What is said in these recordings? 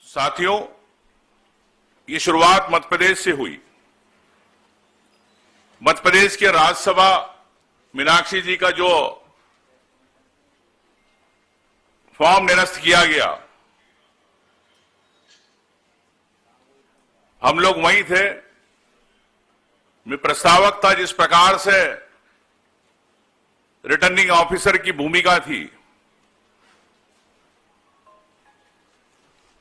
साथियों, ये शुरुआत मध्य प्रदेश से हुई। मध्य प्रदेश के राज्यसभा मीनाक्षी जी का जो फॉर्म निरस्त किया गया, हम लोग वहीं थे। मैं प्रस्तावक था। जिस प्रकार से रिटर्निंग ऑफिसर की भूमिका थी,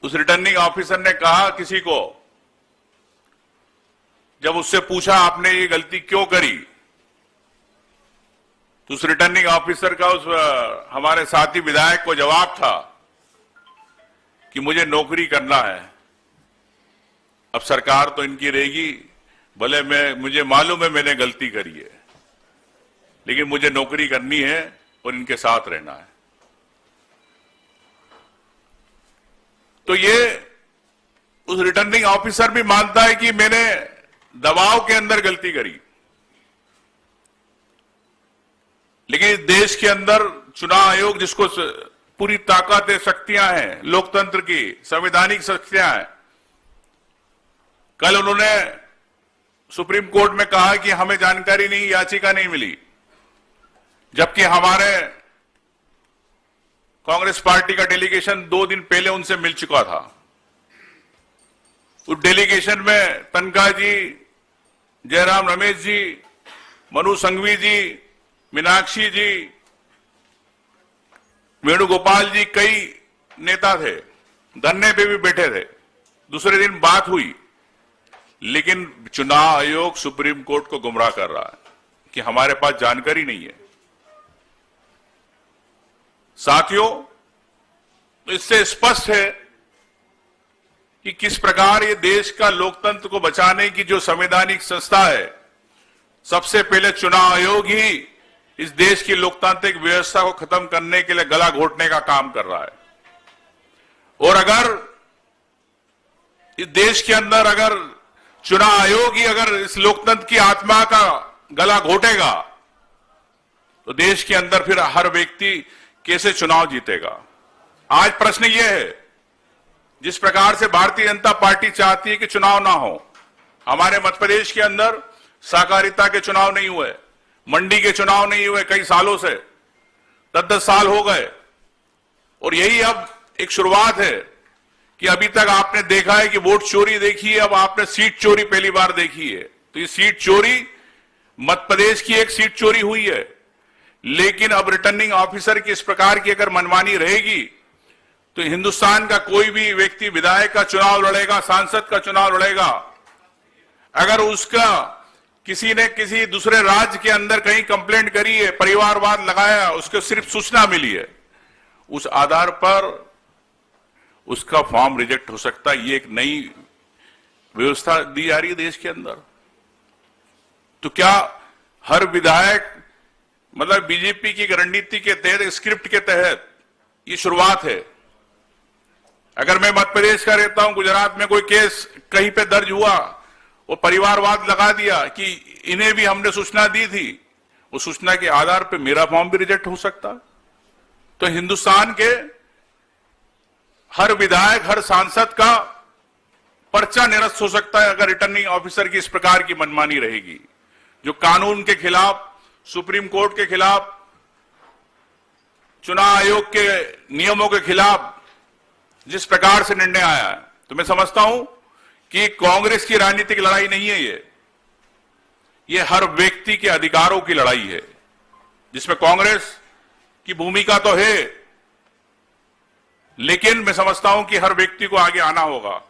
उस रिटर्निंग ऑफिसर ने कहा किसी को, जब उससे पूछा आपने ये गलती क्यों करी, तो उस रिटर्निंग ऑफिसर का उस हमारे साथी विधायक को जवाब था कि मुझे नौकरी करना है। अब सरकार तो इनकी रहेगी, भले मुझे मालूम है मैंने गलती करी है, लेकिन मुझे नौकरी करनी है और इनके साथ रहना है। तो ये उस रिटर्निंग ऑफिसर भी मानता है कि मैंने दबाव के अंदर गलती करी। लेकिन इस देश के अंदर चुनाव आयोग, जिसको पूरी ताकत शक्तियां हैं, लोकतंत्र की संवैधानिक शक्तियां हैं, कल उन्होंने सुप्रीम कोर्ट में कहा कि हमें जानकारी नहीं, याचिका नहीं मिली, जबकि हमारे कांग्रेस पार्टी का डेलीगेशन 2 दिन पहले उनसे मिल चुका था। उस डेलीगेशन में तनखा जी, जयराम रमेश जी, मनु संघवी जी, मीनाक्षी जी, वेणुगोपाल जी, कई नेता थे, धरने पे भी बैठे थे। दूसरे दिन बात हुई, लेकिन चुनाव आयोग सुप्रीम कोर्ट को गुमराह कर रहा है कि हमारे पास जानकारी नहीं है। साथियों, तो इससे स्पष्ट है कि किस प्रकार ये देश का लोकतंत्र को बचाने की जो संवैधानिक संस्था है, सबसे पहले चुनाव आयोग ही इस देश की लोकतांत्रिक व्यवस्था को खत्म करने के लिए गला घोटने का काम कर रहा है। और अगर इस देश के अंदर अगर चुनाव आयोग ही अगर इस लोकतंत्र की आत्मा का गला घोटेगा, तो देश के अंदर फिर हर व्यक्ति कैसे चुनाव जीतेगा। आज प्रश्न यह है, जिस प्रकार से भारतीय जनता पार्टी चाहती है कि चुनाव ना हो, हमारे मध्य प्रदेश के अंदर सहकारिता के चुनाव नहीं हुए, मंडी के चुनाव नहीं हुए, कई सालों से 10-10 साल हो गए। और यही अब एक शुरुआत है कि अभी तक आपने देखा है कि वोट चोरी देखी है, अब आपने सीट चोरी पहली बार देखी है। तो ये सीट चोरी मध्य प्रदेश की एक सीट चोरी हुई है, लेकिन अब रिटर्निंग ऑफिसर की इस प्रकार की अगर मनमानी रहेगी, तो हिंदुस्तान का कोई भी व्यक्ति विधायक का चुनाव लड़ेगा, सांसद का चुनाव लड़ेगा, अगर उसका किसी ने किसी दूसरे राज्य के अंदर कहीं कंप्लेंट करी है, परिवारवाद लगाया, उसको सिर्फ सूचना मिली है, उस आधार पर उसका फॉर्म रिजेक्ट हो सकता है। ये एक नई व्यवस्था दी जा रही है देश के अंदर। तो क्या हर विधायक, मतलब बीजेपी की रणनीति के तहत, स्क्रिप्ट के तहत ये शुरुआत है। अगर मैं मध्य प्रदेश का रहता हूं, गुजरात में कोई केस कहीं पे दर्ज हुआ और परिवारवाद लगा दिया कि इन्हें भी हमने सूचना दी थी, उस सूचना के आधार पर मेरा फॉर्म भी रिजेक्ट हो सकता है। तो हिंदुस्तान के हर विधायक, हर सांसद का पर्चा निरस्त हो सकता है अगर रिटर्निंग ऑफिसर की इस प्रकार की मनमानी रहेगी, जो कानून के खिलाफ, सुप्रीम कोर्ट के खिलाफ, चुनाव आयोग के नियमों के खिलाफ जिस प्रकार से निर्णय आया है। तो मैं समझता हूं कि कांग्रेस की राजनीतिक लड़ाई नहीं है ये हर व्यक्ति के अधिकारों की लड़ाई है, जिसमें कांग्रेस की भूमिका तो है, लेकिन मैं समझता हूं कि हर व्यक्ति को आगे आना होगा।